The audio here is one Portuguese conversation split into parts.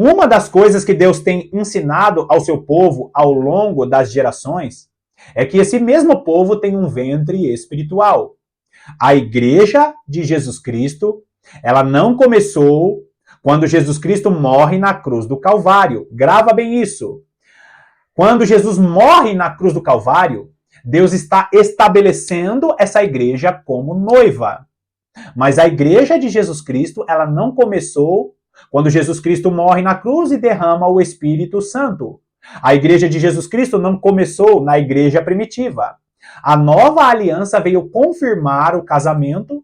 Uma das coisas que Deus tem ensinado ao seu povo ao longo das gerações é que esse mesmo povo tem um ventre espiritual. A igreja de Jesus Cristo, ela não começou quando Jesus Cristo morre na cruz do Calvário. Grava bem isso. Quando Jesus morre na cruz do Calvário, Deus está estabelecendo essa igreja como noiva. Mas a igreja de Jesus Cristo, ela não começou quando Jesus Cristo morre na cruz e derrama o Espírito Santo. A igreja de Jesus Cristo não começou na igreja primitiva. A nova aliança veio confirmar o casamento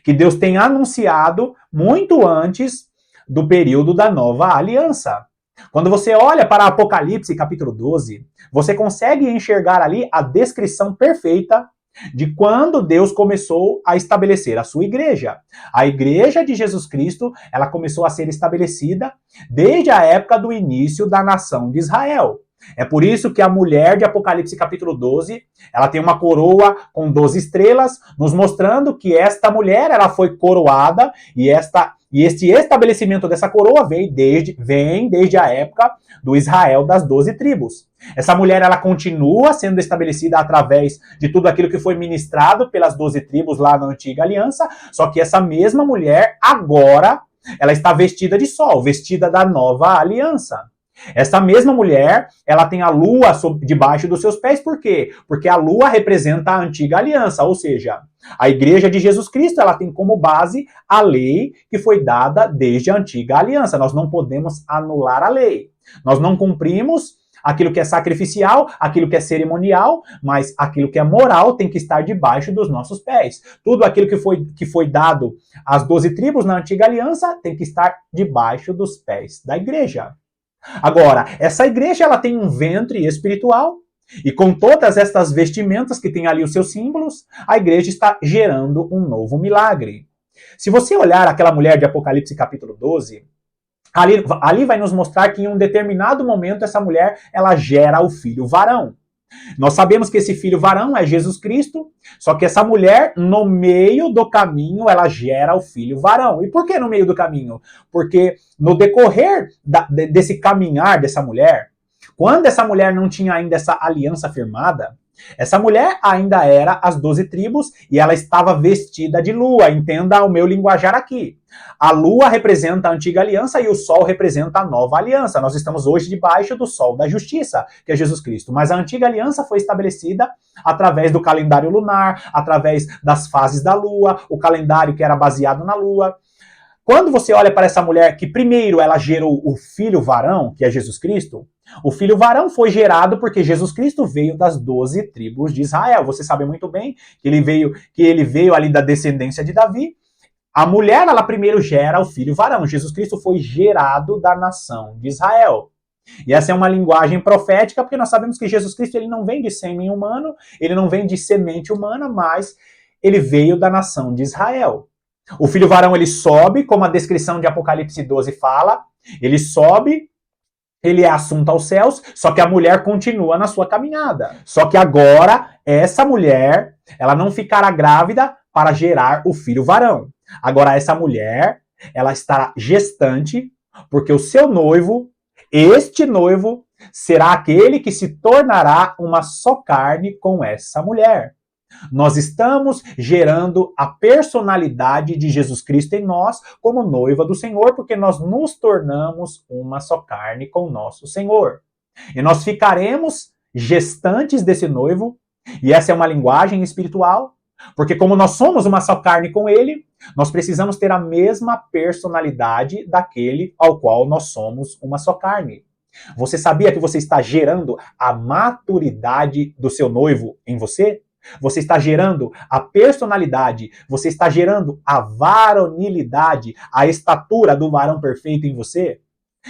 que Deus tem anunciado muito antes do período da nova aliança. Quando você olha para Apocalipse capítulo 12, você consegue enxergar ali a descrição perfeita de quando Deus começou a estabelecer a sua igreja. A igreja de Jesus Cristo, ela começou a ser estabelecida desde a época do início da nação de Israel. É por isso que a mulher de Apocalipse capítulo 12, ela tem uma coroa com 12 estrelas, nos mostrando que esta mulher, ela foi coroada e este estabelecimento dessa coroa vem desde a época do Israel das 12 tribos. Essa mulher, ela continua sendo estabelecida através de tudo aquilo que foi ministrado pelas 12 tribos lá na antiga aliança, só que essa mesma mulher, agora, ela está vestida de sol, vestida da nova aliança. Essa mesma mulher, ela tem a lua debaixo dos seus pés, por quê? Porque a lua representa a antiga aliança, ou seja, a igreja de Jesus Cristo, ela tem como base a lei que foi dada desde a antiga aliança. Nós não podemos anular a lei. Nós não cumprimos aquilo que é sacrificial, aquilo que é cerimonial, mas aquilo que é moral tem que estar debaixo dos nossos pés. Tudo aquilo que foi dado às 12 tribos na antiga aliança tem que estar debaixo dos pés da igreja. Agora, essa igreja, ela tem um ventre espiritual, e com todas estas vestimentas que tem ali os seus símbolos, a igreja está gerando um novo milagre. Se você olhar aquela mulher de Apocalipse capítulo 12, ali vai nos mostrar que em um determinado momento essa mulher, ela gera o filho varão. Nós sabemos que esse filho varão é Jesus Cristo, só que essa mulher, no meio do caminho, ela gera o filho varão. E por que no meio do caminho? Porque no decorrer desse caminhar dessa mulher, quando essa mulher não tinha ainda essa aliança firmada, essa mulher ainda era as 12 tribos e ela estava vestida de lua. Entenda o meu linguajar aqui. A lua representa a antiga aliança e o sol representa a nova aliança. Nós estamos hoje debaixo do sol da justiça, que é Jesus Cristo. Mas a antiga aliança foi estabelecida através do calendário lunar, através das fases da lua, o calendário que era baseado na lua. Quando você olha para essa mulher que primeiro ela gerou o filho varão, que é Jesus Cristo, o filho varão foi gerado porque Jesus Cristo veio das 12 tribos de Israel. Você sabe muito bem que ele veio ali da descendência de Davi. A mulher, ela primeiro gera o filho varão. Jesus Cristo foi gerado da nação de Israel. E essa é uma linguagem profética, porque nós sabemos que Jesus Cristo ele não vem de sêmen humano, ele não vem de semente humana, mas ele veio da nação de Israel. O filho varão, ele sobe, como a descrição de Apocalipse 12 fala, ele sobe, ele é assunto aos céus, só que a mulher continua na sua caminhada. Só que agora, essa mulher, ela não ficará grávida para gerar o filho varão. Agora, essa mulher, ela estará gestante, porque o seu noivo, este noivo, será aquele que se tornará uma só carne com essa mulher. Nós estamos gerando a personalidade de Jesus Cristo em nós como noiva do Senhor, porque nós nos tornamos uma só carne com o nosso Senhor. E nós ficaremos gestantes desse noivo, e essa é uma linguagem espiritual, porque como nós somos uma só carne com ele, nós precisamos ter a mesma personalidade daquele ao qual nós somos uma só carne. Você sabia que você está gerando a maturidade do seu noivo em você? Você está gerando a personalidade, você está gerando a varonilidade, a estatura do varão perfeito em você?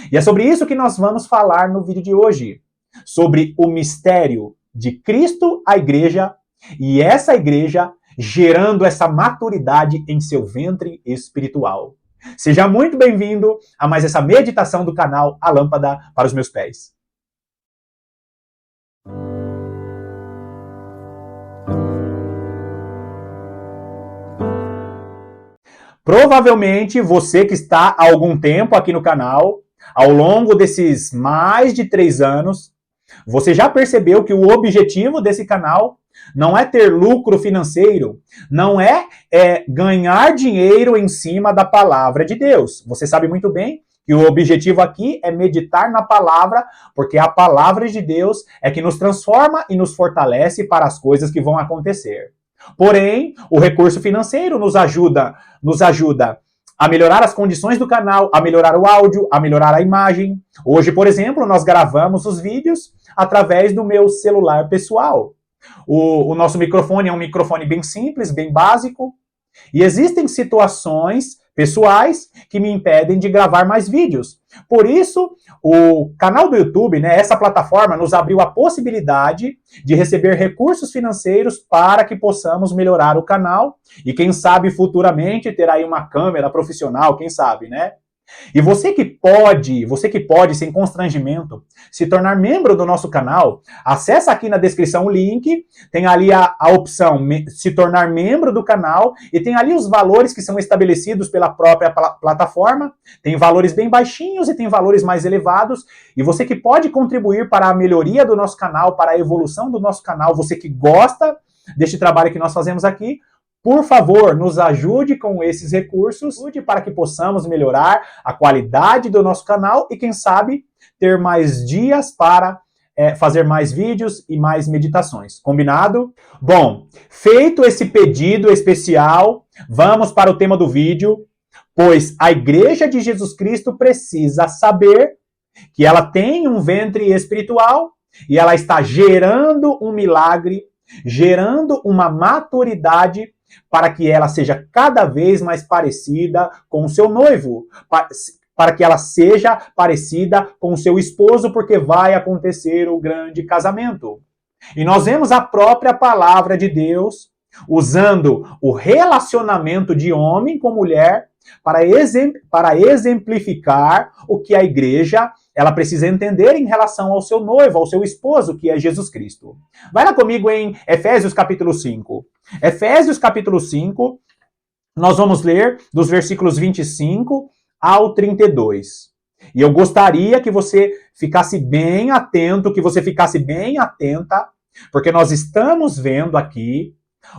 E é sobre isso que nós vamos falar no vídeo de hoje. Sobre o mistério de Cristo, a igreja, e essa igreja gerando essa maturidade em seu ventre espiritual. Seja muito bem-vindo a mais essa meditação do canal A Lâmpada para os Meus Pés. Provavelmente você que está há algum tempo aqui no canal, ao longo desses mais de 3 anos, você já percebeu que o objetivo desse canal não é ter lucro financeiro, não é ganhar dinheiro em cima da palavra de Deus. Você sabe muito bem que o objetivo aqui é meditar na palavra, porque a palavra de Deus é que nos transforma e nos fortalece para as coisas que vão acontecer. Porém, o recurso financeiro nos ajuda a melhorar as condições do canal, a melhorar o áudio, a melhorar a imagem. Hoje, por exemplo, nós gravamos os vídeos através do meu celular pessoal. O nosso microfone é um microfone bem simples, bem básico. E existem situações pessoais que me impedem de gravar mais vídeos. Por isso, o canal do YouTube, essa plataforma, nos abriu a possibilidade de receber recursos financeiros para que possamos melhorar o canal e, quem sabe, futuramente ter aí uma câmera profissional, quem sabe, né? E você que pode, sem constrangimento, se tornar membro do nosso canal, acessa aqui na descrição o link, tem ali a opção se tornar membro do canal e tem ali os valores que são estabelecidos pela própria plataforma, tem valores bem baixinhos e tem valores mais elevados, e você que pode contribuir para a melhoria do nosso canal, para a evolução do nosso canal, você que gosta deste trabalho que nós fazemos aqui, por favor, nos ajude com esses recursos para que possamos melhorar a qualidade do nosso canal e, quem sabe, ter mais dias para fazer mais vídeos e mais meditações. Combinado? Bom, feito esse pedido especial, vamos para o tema do vídeo, pois a Igreja de Jesus Cristo precisa saber que ela tem um ventre espiritual e ela está gerando um milagre, gerando uma maturidade para que ela seja cada vez mais parecida com o seu noivo, para que ela seja parecida com o seu esposo, porque vai acontecer o grande casamento. E nós vemos a própria palavra de Deus usando o relacionamento de homem com mulher para exemplificar o que a igreja ela precisa entender em relação ao seu noivo, ao seu esposo, que é Jesus Cristo. Vai lá comigo em Efésios capítulo 5. Efésios capítulo 5, nós vamos ler dos versículos 25 ao 32. E eu gostaria que você ficasse bem atento, que você ficasse bem atenta, porque nós estamos vendo aqui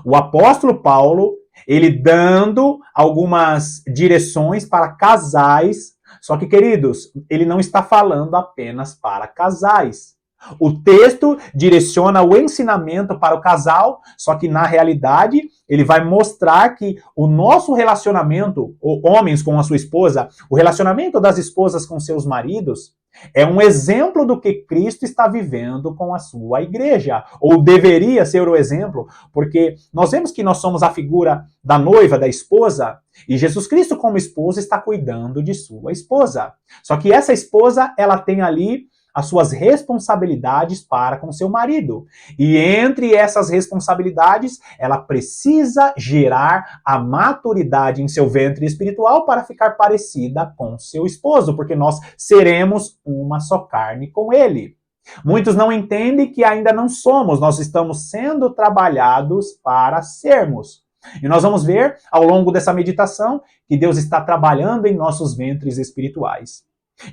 o apóstolo Paulo, ele dando algumas direções para casais. Só que, queridos, ele não está falando apenas para casais. O texto direciona o ensinamento para o casal, só que na realidade ele vai mostrar que o nosso relacionamento, homens com a sua esposa, o relacionamento das esposas com seus maridos, é um exemplo do que Cristo está vivendo com a sua igreja, ou deveria ser o exemplo, porque nós vemos que nós somos a figura da noiva, da esposa, e Jesus Cristo como esposo está cuidando de sua esposa. Só que essa esposa, ela tem ali as suas responsabilidades para com seu marido. E entre essas responsabilidades, ela precisa gerar a maturidade em seu ventre espiritual para ficar parecida com seu esposo, porque nós seremos uma só carne com ele. Muitos não entendem que ainda não somos, nós estamos sendo trabalhados para sermos. E nós vamos ver, ao longo dessa meditação, que Deus está trabalhando em nossos ventres espirituais.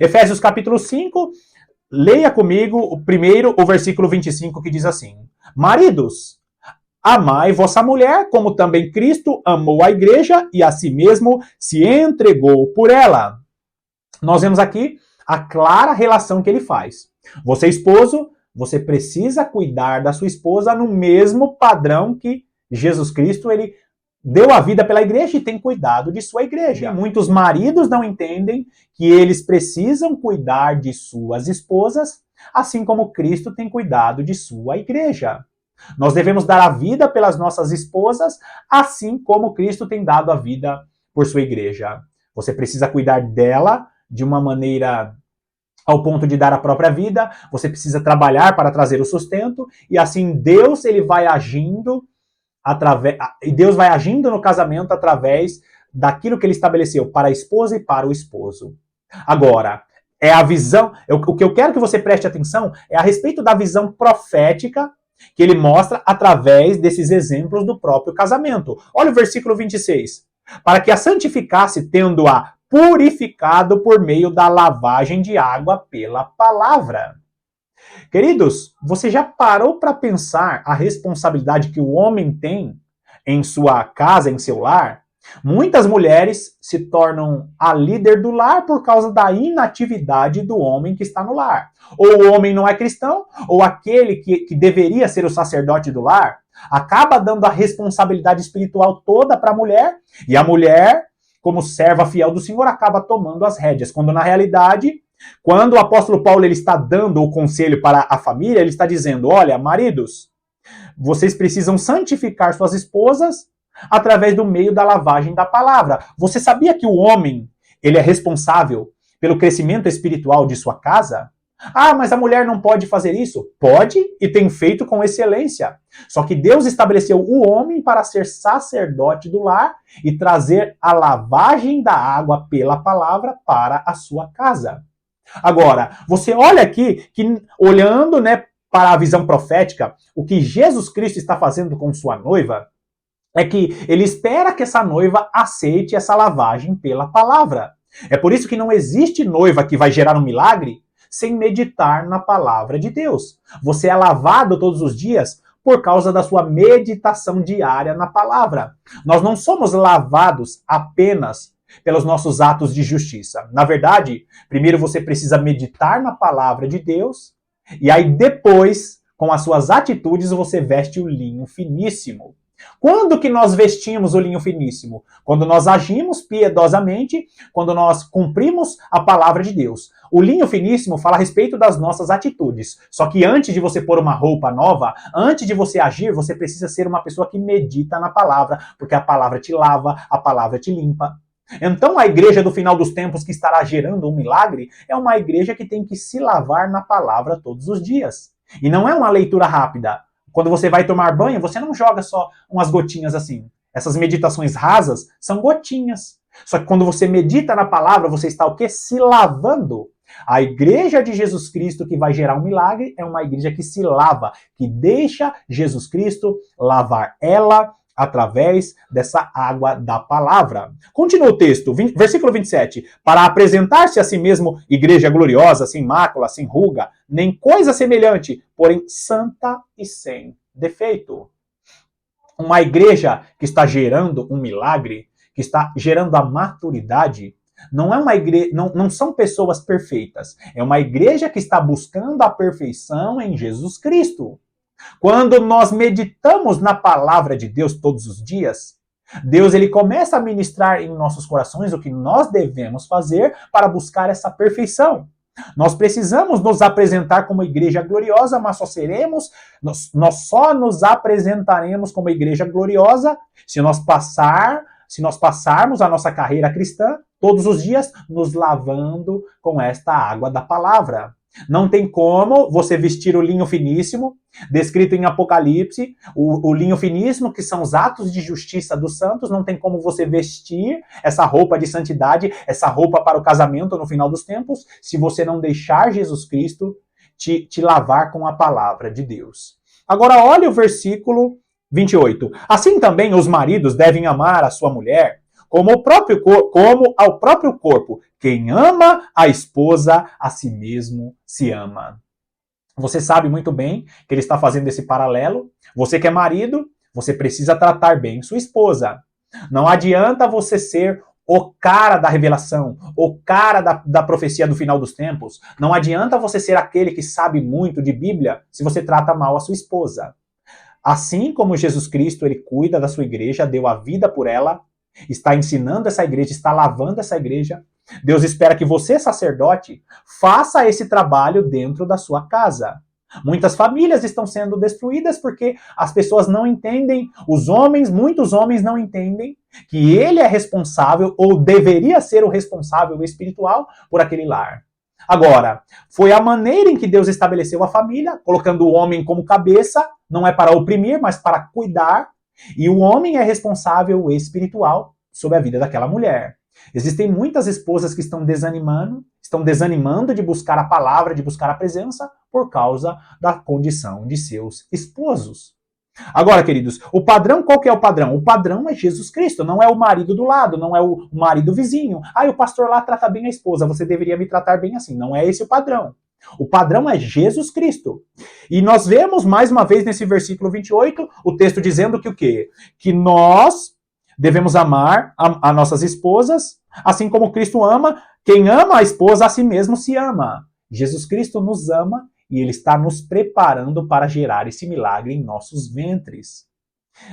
Efésios capítulo 5, leia comigo primeiro o versículo 25, que diz assim: Maridos, amai vossa mulher, como também Cristo amou a igreja e a si mesmo se entregou por ela. Nós vemos aqui a clara relação que ele faz. Você, esposo, você precisa cuidar da sua esposa no mesmo padrão que Jesus Cristo, ele deu a vida pela igreja e tem cuidado de sua igreja. E muitos maridos não entendem que eles precisam cuidar de suas esposas, assim como Cristo tem cuidado de sua igreja. Nós devemos dar a vida pelas nossas esposas, assim como Cristo tem dado a vida por sua igreja. Você precisa cuidar dela de uma maneira ao ponto de dar a própria vida, você precisa trabalhar para trazer o sustento, e assim Deus ele vai agindo Deus vai agindo no casamento através daquilo que ele estabeleceu para a esposa e para o esposo. Agora, é a visão, o que eu quero que você preste atenção é a respeito da visão profética que ele mostra através desses exemplos do próprio casamento. Olha o versículo 26. Para que a santificasse, tendo-a purificado por meio da lavagem de água pela palavra. Queridos, você já parou para pensar a responsabilidade que o homem tem em sua casa, em seu lar? Muitas mulheres se tornam a líder do lar por causa da inatividade do homem que está no lar. Ou o homem não é cristão, ou aquele que deveria ser o sacerdote do lar, acaba dando a responsabilidade espiritual toda para a mulher, e a mulher, como serva fiel do Senhor, acaba tomando as rédeas, quando na realidade, quando o apóstolo Paulo ele está dando o conselho para a família, ele está dizendo, olha, maridos, vocês precisam santificar suas esposas através do meio da lavagem da palavra. Você sabia que o homem, ele é responsável pelo crescimento espiritual de sua casa? Ah, mas a mulher não pode fazer isso? Pode e tem feito com excelência. Só que Deus estabeleceu o homem para ser sacerdote do lar e trazer a lavagem da água pela palavra para a sua casa. Agora, você olha aqui, que olhando, né, para a visão profética, o que Jesus Cristo está fazendo com sua noiva, é que ele espera que essa noiva aceite essa lavagem pela palavra. É por isso que não existe noiva que vai gerar um milagre sem meditar na palavra de Deus. Você é lavado todos os dias por causa da sua meditação diária na palavra. Nós não somos lavados apenas pelos nossos atos de justiça. Na verdade, primeiro você precisa meditar na palavra de Deus, e aí depois, com as suas atitudes, você veste o linho finíssimo. Quando que nós vestimos o linho finíssimo? Quando nós agimos piedosamente, quando nós cumprimos a palavra de Deus. O linho finíssimo fala a respeito das nossas atitudes. Só que antes de você pôr uma roupa nova, antes de você agir, você precisa ser uma pessoa que medita na palavra, porque a palavra te lava, a palavra te limpa. Então a igreja do final dos tempos que estará gerando um milagre é uma igreja que tem que se lavar na palavra todos os dias. E não é uma leitura rápida. Quando você vai tomar banho, você não joga só umas gotinhas assim. Essas meditações rasas são gotinhas. Só que quando você medita na palavra, você está o quê? Se lavando. A igreja de Jesus Cristo que vai gerar um milagre é uma igreja que se lava, que deixa Jesus Cristo lavar ela através dessa água da palavra. Continua o texto, versículo 27. Para apresentar-se a si mesmo igreja gloriosa, sem mácula, sem ruga, nem coisa semelhante, porém santa e sem defeito. Uma igreja que está gerando um milagre, que está gerando a maturidade, não é uma igreja, não são pessoas perfeitas. É uma igreja que está buscando a perfeição em Jesus Cristo. Quando nós meditamos na palavra de Deus todos os dias, Deus ele começa a ministrar em nossos corações o que nós devemos fazer para buscar essa perfeição. Nós precisamos nos apresentar como igreja gloriosa, mas nós só nos apresentaremos como igreja gloriosa se nós passarmos a nossa carreira cristã todos os dias nos lavando com esta água da palavra. Não tem como você vestir o linho finíssimo, descrito em Apocalipse, o linho finíssimo, que são os atos de justiça dos santos, não tem como você vestir essa roupa de santidade, essa roupa para o casamento no final dos tempos, se você não deixar Jesus Cristo te lavar com a palavra de Deus. Agora olha o versículo 28. Assim também os maridos devem amar a sua mulher, como ao próprio corpo. Quem ama a esposa, a si mesmo se ama. Você sabe muito bem que ele está fazendo esse paralelo. Você que é marido, você precisa tratar bem sua esposa. Não adianta você ser o cara da revelação, o cara da profecia do final dos tempos. Não adianta você ser aquele que sabe muito de Bíblia se você trata mal a sua esposa. Assim como Jesus Cristo, ele cuida da sua igreja, deu a vida por ela, está ensinando essa igreja, está lavando essa igreja. Deus espera que você, sacerdote, faça esse trabalho dentro da sua casa. Muitas famílias estão sendo destruídas porque as pessoas não entendem, muitos homens não entendem que ele é responsável ou deveria ser o responsável espiritual por aquele lar. Agora, foi a maneira em que Deus estabeleceu a família, colocando o homem como cabeça, não é para oprimir, mas para cuidar. E o homem é responsável espiritual sobre a vida daquela mulher. Existem muitas esposas que estão desanimando de buscar a palavra, de buscar a presença, por causa da condição de seus esposos. Agora, queridos, o padrão, qual que é o padrão? O padrão é Jesus Cristo, não é o marido do lado, não é o marido vizinho. Ah, o pastor lá trata bem a esposa, você deveria me tratar bem assim. Não é esse o padrão. O padrão é Jesus Cristo. E nós vemos, mais uma vez, nesse versículo 28, o texto dizendo que o quê? Que nós devemos amar as nossas esposas, assim como Cristo ama. Quem ama a esposa, a si mesmo se ama. Jesus Cristo nos ama e Ele está nos preparando para gerar esse milagre em nossos ventres.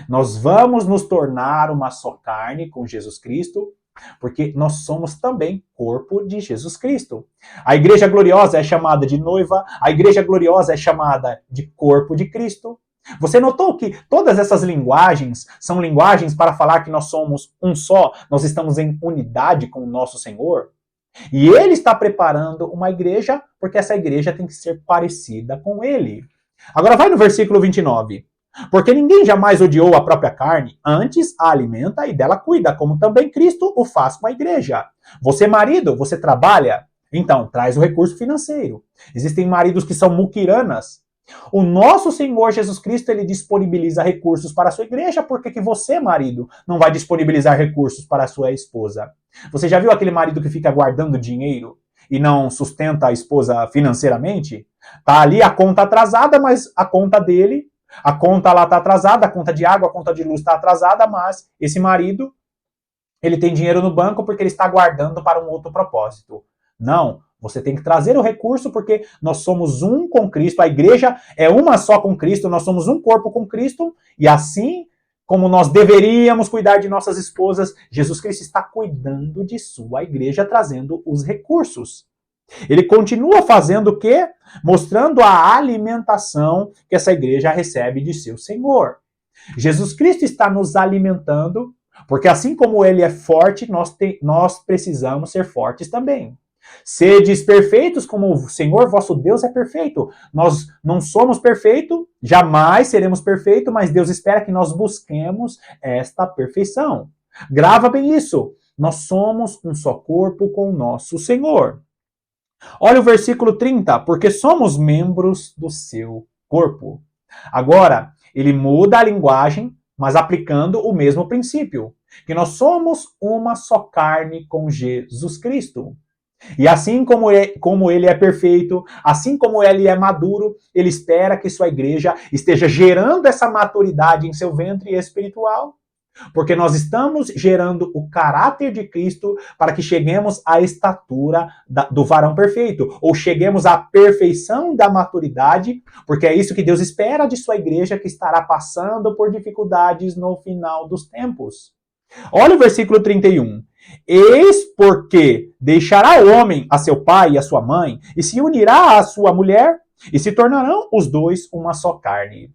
Nós vamos nos tornar uma só carne com Jesus Cristo, porque nós somos também corpo de Jesus Cristo. A igreja gloriosa é chamada de noiva, a igreja gloriosa é chamada de corpo de Cristo. Você notou que todas essas linguagens são linguagens para falar que nós somos um só, nós estamos em unidade com o nosso Senhor? E Ele está preparando uma igreja, porque essa igreja tem que ser parecida com Ele. Agora vai no versículo 29. Porque ninguém jamais odiou a própria carne, antes a alimenta e dela cuida, como também Cristo o faz com a igreja. Você, marido, você trabalha? Então, traz o recurso financeiro. Existem maridos que são muquiranas. O nosso Senhor Jesus Cristo, Ele disponibiliza recursos para a sua igreja, por que você, marido, não vai disponibilizar recursos para a sua esposa? Você já viu aquele marido que fica guardando dinheiro e não sustenta a esposa financeiramente? Tá ali a conta atrasada, mas a conta dele, a conta lá tá atrasada, a conta de água, a conta de luz tá atrasada, mas esse marido, ele tem dinheiro no banco porque ele está guardando para um outro propósito. Não, você tem que trazer o recurso porque nós somos um com Cristo, a igreja é uma só com Cristo, nós somos um corpo com Cristo, e assim como nós deveríamos cuidar de nossas esposas, Jesus Cristo está cuidando de sua igreja, trazendo os recursos. Ele continua fazendo o quê? Mostrando a alimentação que essa igreja recebe de seu Senhor. Jesus Cristo está nos alimentando, porque assim como Ele é forte, nós precisamos ser fortes também. Sedes perfeitos como o Senhor vosso Deus é perfeito. Nós não somos perfeitos, jamais seremos perfeitos, mas Deus espera que nós busquemos esta perfeição. Grava bem isso. Nós somos um só corpo com o nosso Senhor. Olha o versículo 30, porque somos membros do seu corpo. Agora, ele muda a linguagem, mas aplicando o mesmo princípio, que nós somos uma só carne com Jesus Cristo. E assim como ele é perfeito, assim como ele é maduro, ele espera que sua igreja esteja gerando essa maturidade em seu ventre espiritual, porque nós estamos gerando o caráter de Cristo para que cheguemos à estatura do varão perfeito, ou cheguemos à perfeição da maturidade, porque é isso que Deus espera de sua igreja que estará passando por dificuldades no final dos tempos. Olha o versículo 31. Eis porque deixará o homem a seu pai e a sua mãe, e se unirá à sua mulher, e se tornarão os dois uma só carne.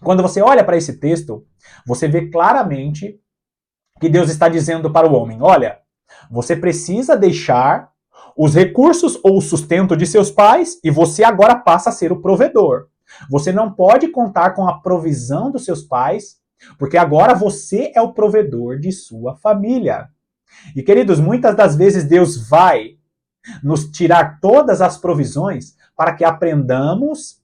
Quando você olha para esse texto, você vê claramente que Deus está dizendo para o homem, olha, você precisa deixar os recursos ou o sustento de seus pais e você agora passa a ser o provedor. Você não pode contar com a provisão dos seus pais, porque agora você é o provedor de sua família. E queridos, muitas das vezes Deus vai nos tirar todas as provisões para que aprendamos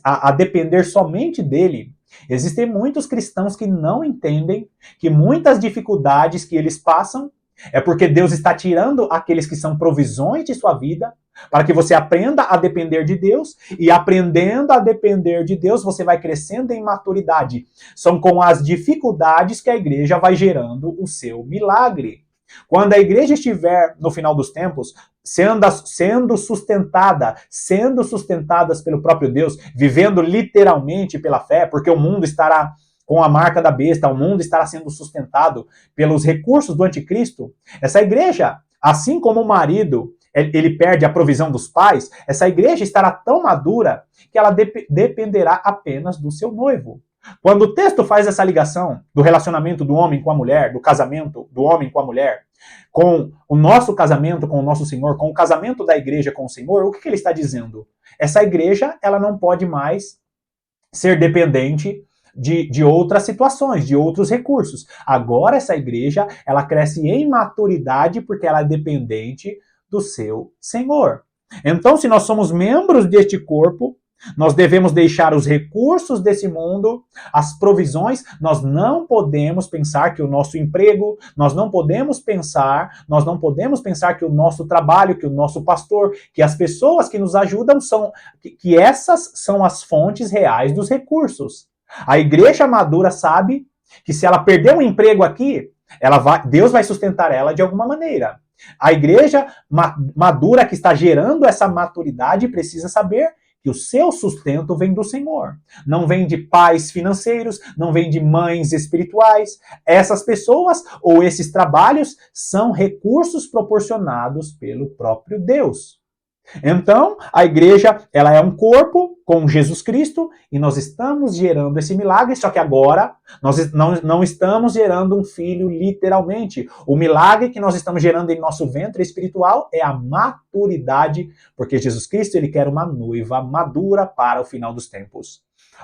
a depender somente dele. Existem muitos cristãos que não entendem que muitas dificuldades que eles passam é porque Deus está tirando aqueles que são provisões de sua vida para que você aprenda a depender de Deus, e aprendendo a depender de Deus, você vai crescendo em maturidade. São com as dificuldades que a igreja vai gerando o seu milagre. Quando a igreja estiver no final dos tempos, sendo sustentadas pelo próprio Deus, vivendo literalmente pela fé, porque o mundo estará com a marca da besta, o mundo estará sendo sustentado pelos recursos do anticristo, essa igreja, assim como o marido, ele perde a provisão dos pais, essa igreja estará tão madura que ela dependerá apenas do seu noivo. Quando o texto faz essa ligação do relacionamento do homem com a mulher, do casamento do homem com a mulher, com o nosso casamento com o nosso Senhor, com o casamento da igreja com o Senhor, o que ele está dizendo? Essa igreja, ela não pode mais ser dependente de outras situações, de outros recursos. Agora essa igreja, ela cresce em maturidade porque ela é dependente do seu Senhor. Então, se nós somos membros deste corpo, Nós devemos deixar os recursos desse mundo, as provisões. Nós não podemos pensar que o nosso emprego, nós não podemos pensar que o nosso trabalho, que o nosso pastor, que as pessoas que nos ajudam que essas são as fontes reais dos recursos. A igreja madura sabe que se ela perder um emprego aqui, Deus vai sustentar ela de alguma maneira. A igreja madura que está gerando essa maturidade precisa saber que o seu sustento vem do Senhor. Não vem de pais financeiros, não vem de mães espirituais. Essas pessoas ou esses trabalhos são recursos proporcionados pelo próprio Deus. Então, a igreja, ela é um corpo com Jesus Cristo e nós estamos gerando esse milagre, só que agora nós não estamos gerando um filho literalmente. O milagre que nós estamos gerando em nosso ventre espiritual é a maturidade, porque Jesus Cristo, ele quer uma noiva madura para o final dos tempos.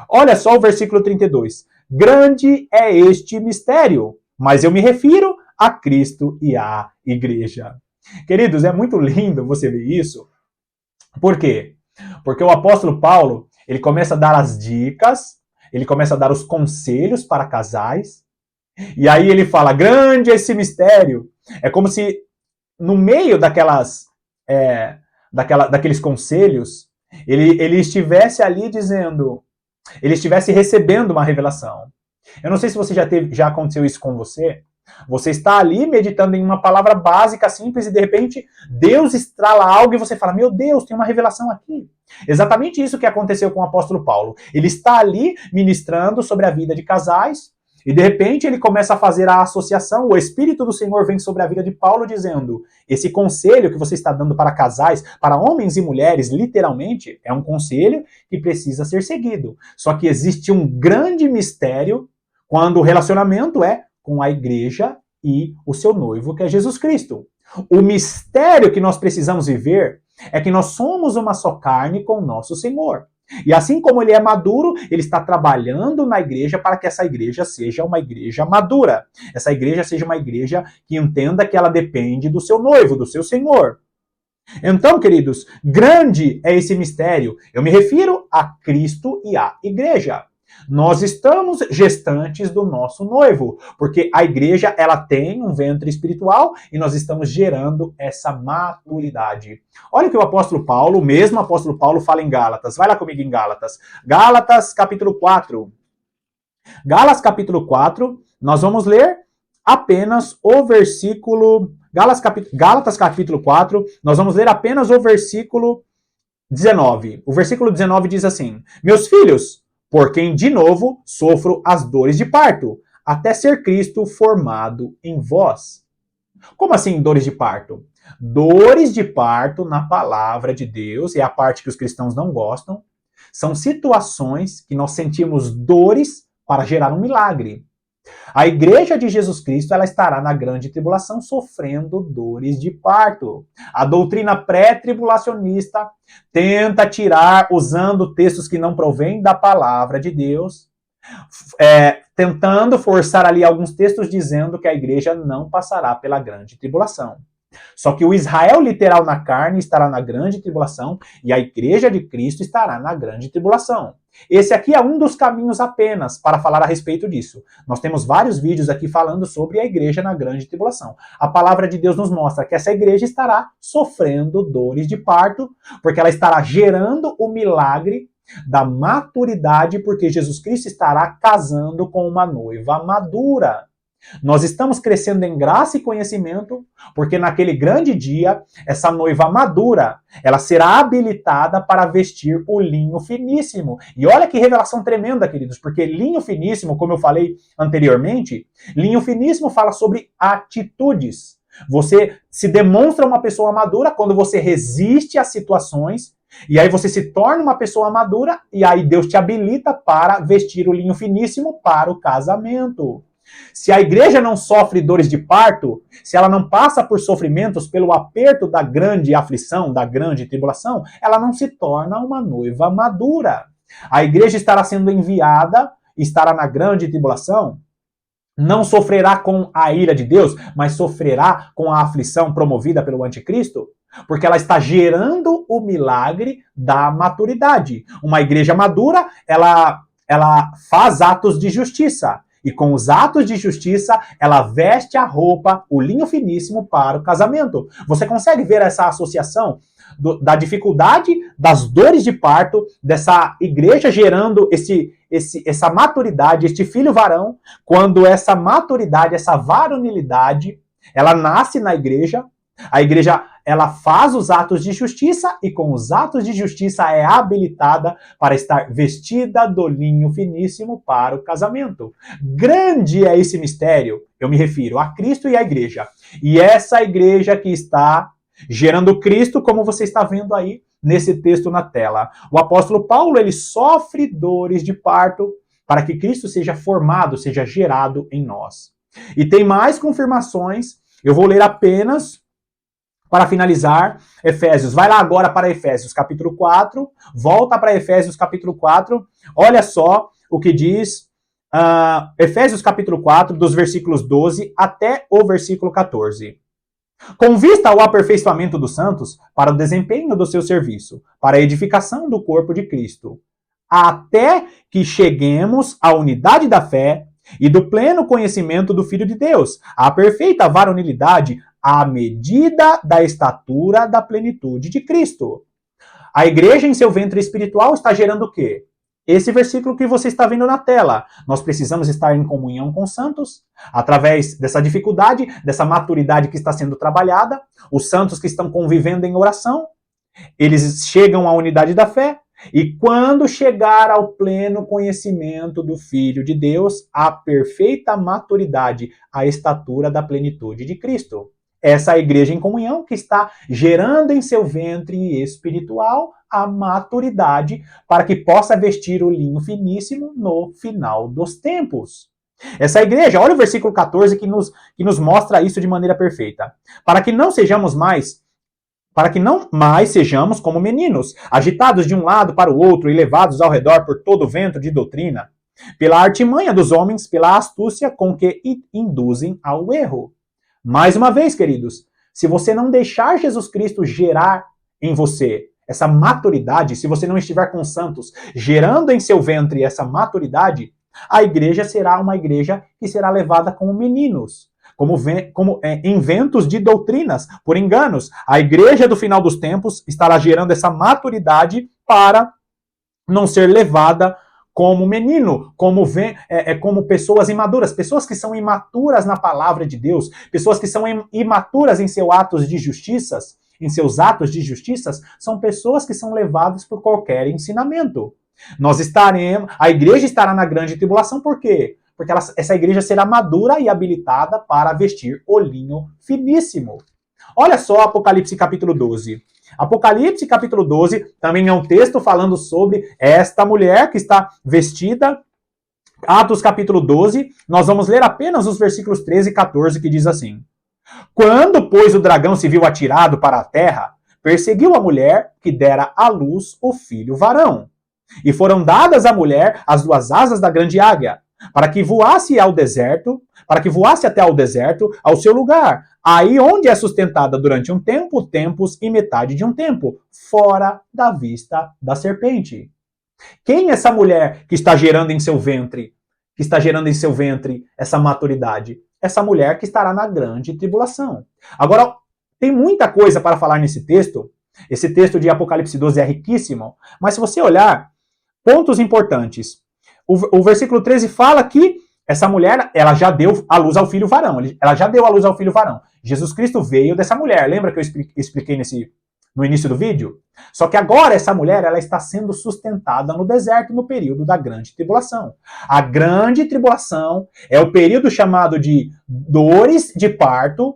Olha só o versículo 32. Grande é este mistério, mas eu me refiro a Cristo e à igreja. Queridos, é muito lindo você ver isso. Por quê? Porque o apóstolo Paulo, ele começa a dar as dicas, ele começa a dar os conselhos para casais, e aí ele fala, grande é esse mistério. É como se no meio daqueles conselhos, ele estivesse ali dizendo, ele estivesse recebendo uma revelação. Eu não sei se já aconteceu isso com você. Você está ali meditando em uma palavra básica, simples, e de repente Deus estrala algo e você fala, meu Deus, tem uma revelação aqui. Exatamente isso que aconteceu com o apóstolo Paulo. Ele está ali ministrando sobre a vida de casais e de repente ele começa a fazer a associação, o Espírito do Senhor vem sobre a vida de Paulo dizendo, esse conselho que você está dando para casais, para homens e mulheres, literalmente, é um conselho que precisa ser seguido. Só que existe um grande mistério quando o relacionamento é com a igreja e o seu noivo, que é Jesus Cristo. O mistério que nós precisamos viver é que nós somos uma só carne com o nosso Senhor. E assim como ele é maduro, ele está trabalhando na igreja para que essa igreja seja uma igreja madura. Essa igreja seja uma igreja que entenda que ela depende do seu noivo, do seu Senhor. Então, queridos, grande é esse mistério. Eu me refiro a Cristo e à igreja. Nós estamos gestantes do nosso noivo, porque a igreja, ela tem um ventre espiritual e nós estamos gerando essa maturidade. Olha o que o apóstolo Paulo, o mesmo apóstolo Paulo, fala em Gálatas. Vai lá comigo em Gálatas. Gálatas, capítulo 4. Gálatas, capítulo 4, nós vamos ler apenas o versículo... Gálatas, capítulo 4, nós vamos ler apenas o versículo 19. O versículo 19 diz assim: Meus filhos, por quem de novo sofro as dores de parto, até ser Cristo formado em vós. Como assim dores de parto? Dores de parto na palavra de Deus, é a parte que os cristãos não gostam, são situações que nós sentimos dores para gerar um milagre. A igreja de Jesus Cristo, ela estará na grande tribulação sofrendo dores de parto. A doutrina pré-tribulacionista tenta tirar, usando textos que não provêm da palavra de Deus, tentando forçar ali alguns textos dizendo que a igreja não passará pela grande tribulação. Só que o Israel literal na carne estará na grande tribulação e a igreja de Cristo estará na grande tribulação. Esse aqui é um dos caminhos apenas para falar a respeito disso. Nós temos vários vídeos aqui falando sobre a igreja na grande tribulação. A palavra de Deus nos mostra que essa igreja estará sofrendo dores de parto, porque ela estará gerando o milagre da maturidade, porque Jesus Cristo estará casando com uma noiva madura. Nós estamos crescendo em graça e conhecimento, porque naquele grande dia, essa noiva madura, ela será habilitada para vestir o linho finíssimo. E olha que revelação tremenda, queridos, porque linho finíssimo, como eu falei anteriormente, linho finíssimo fala sobre atitudes. Você se demonstra uma pessoa madura quando você resiste às situações, e aí você se torna uma pessoa madura, e aí Deus te habilita para vestir o linho finíssimo para o casamento. Se a igreja não sofre dores de parto, se ela não passa por sofrimentos pelo aperto da grande aflição, da grande tribulação, ela não se torna uma noiva madura. A igreja estará sendo enviada, estará na grande tribulação, não sofrerá com a ira de Deus, mas sofrerá com a aflição promovida pelo anticristo. porque ela está gerando o milagre da maturidade. Uma igreja madura, ela faz atos de justiça. E com os atos de justiça, ela veste a roupa, o linho finíssimo para o casamento. Você consegue ver essa associação da dificuldade, das dores de parto, dessa igreja gerando essa maturidade, este filho varão, quando essa maturidade, essa varonilidade, ela nasce na igreja, a igreja ela faz os atos de justiça e com os atos de justiça é habilitada para estar vestida do linho finíssimo para o casamento. Grande é esse mistério, eu me refiro a Cristo e a igreja. E essa igreja que está gerando Cristo, como você está vendo aí nesse texto na tela. O apóstolo Paulo, ele sofre dores de parto para que Cristo seja formado, seja gerado em nós. E tem mais confirmações, eu vou ler apenas para finalizar, Efésios. Vai lá agora para Efésios capítulo 4, volta para Efésios capítulo 4, olha só o que diz Efésios capítulo 4, dos versículos 12 até o versículo 14. Com vista ao aperfeiçoamento dos santos, para o desempenho do seu serviço, para a edificação do corpo de Cristo, até que cheguemos à unidade da fé e do pleno conhecimento do Filho de Deus, à perfeita varonilidade, à medida da estatura da plenitude de Cristo. A igreja em seu ventre espiritual está gerando o quê? Esse versículo que você está vendo na tela. Nós precisamos estar em comunhão com os santos, através dessa dificuldade, dessa maturidade que está sendo trabalhada. Os santos que estão convivendo em oração, eles chegam à unidade da fé, e quando chegar ao pleno conhecimento do Filho de Deus, à perfeita maturidade, à estatura da plenitude de Cristo. Essa é a igreja em comunhão que está gerando em seu ventre espiritual a maturidade para que possa vestir o linho finíssimo no final dos tempos. Essa igreja, olha o versículo 14 que nos mostra isso de maneira perfeita. Para que não mais sejamos como meninos, agitados de um lado para o outro e levados ao redor por todo o vento de doutrina, pela artimanha dos homens, pela astúcia com que induzem ao erro. Mais uma vez, queridos, se você não deixar Jesus Cristo gerar em você essa maturidade, se você não estiver com os santos gerando em seu ventre essa maturidade, a igreja será uma igreja que será levada como meninos, como inventos de doutrinas, por enganos. A igreja do final dos tempos estará gerando essa maturidade para não ser levada como menino, como pessoas imaduras, pessoas que são imaturas na palavra de Deus, pessoas que são imaturas em seus atos de justiças, são pessoas que são levadas por qualquer ensinamento. A igreja estará na grande tribulação, por quê? Porque essa igreja será madura e habilitada para vestir o linho finíssimo. Olha só Apocalipse capítulo 12. Apocalipse capítulo 12 também é um texto falando sobre esta mulher que está vestida. Atos capítulo 12, nós vamos ler apenas os versículos 13 e 14 que diz assim: Quando, pois, o dragão se viu atirado para a terra, perseguiu a mulher que dera à luz o filho varão. E foram dadas à mulher as duas asas da grande águia, para que voasse até ao deserto, ao seu lugar, aí onde é sustentada durante um tempo, tempos e metade de um tempo, fora da vista da serpente. Quem é essa mulher que está gerando em seu ventre essa maturidade? Essa mulher que estará na grande tribulação. Agora, tem muita coisa para falar nesse texto. Esse texto de Apocalipse 12 é riquíssimo, mas se você olhar, pontos importantes. O versículo 13 fala que essa mulher, ela já deu à luz ao filho varão. Ela já deu à luz ao filho varão. Jesus Cristo veio dessa mulher. Lembra que eu expliquei no início do vídeo? Só que agora essa mulher, ela está sendo sustentada no deserto no período da grande tribulação. A grande tribulação é o período chamado de dores de parto.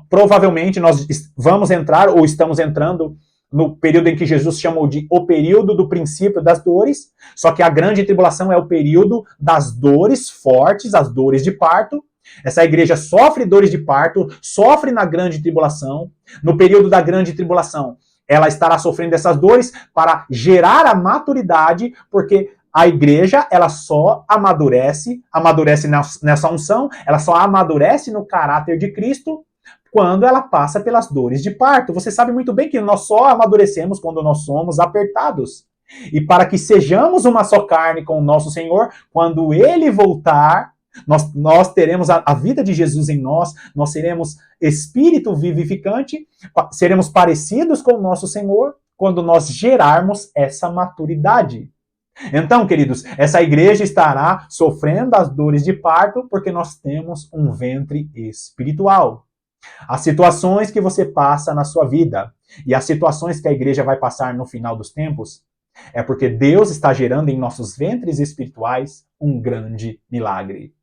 Provavelmente nós vamos entrar ou estamos entrando no período em que Jesus chamou de o período do princípio das dores, só que a grande tribulação é o período das dores fortes, as dores de parto. Essa igreja sofre dores de parto, sofre na grande tribulação. No período da grande tribulação, ela estará sofrendo essas dores para gerar a maturidade, porque a igreja, ela só amadurece nessa unção, ela só amadurece no caráter de Cristo quando ela passa pelas dores de parto. Você sabe muito bem que nós só amadurecemos quando nós somos apertados. E para que sejamos uma só carne com o nosso Senhor, quando Ele voltar, nós teremos a vida de Jesus em nós seremos espírito vivificante, seremos parecidos com o nosso Senhor quando nós gerarmos essa maturidade. Então, queridos, essa igreja estará sofrendo as dores de parto porque nós temos um ventre espiritual. As situações que você passa na sua vida e as situações que a igreja vai passar no final dos tempos é porque Deus está gerando em nossos ventres espirituais um grande milagre.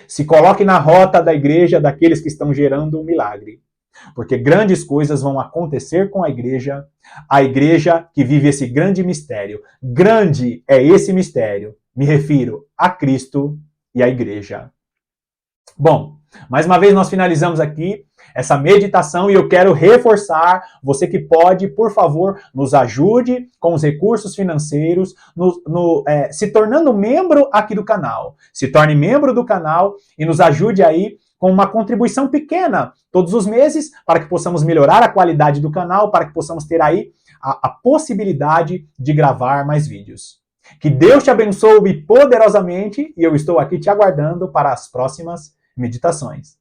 Se coloque na rota da igreja daqueles que estão gerando um milagre. Porque grandes coisas vão acontecer com a igreja que vive esse grande mistério. Grande é esse mistério. Me refiro a Cristo e à igreja. Bom, mais uma vez nós finalizamos aqui essa meditação e eu quero reforçar, você que pode, por favor, nos ajude com os recursos financeiros, se tornando membro aqui do canal. Se torne membro do canal e nos ajude aí com uma contribuição pequena todos os meses para que possamos melhorar a qualidade do canal, para que possamos ter aí a possibilidade de gravar mais vídeos. Que Deus te abençoe poderosamente e eu estou aqui te aguardando para as próximas meditações.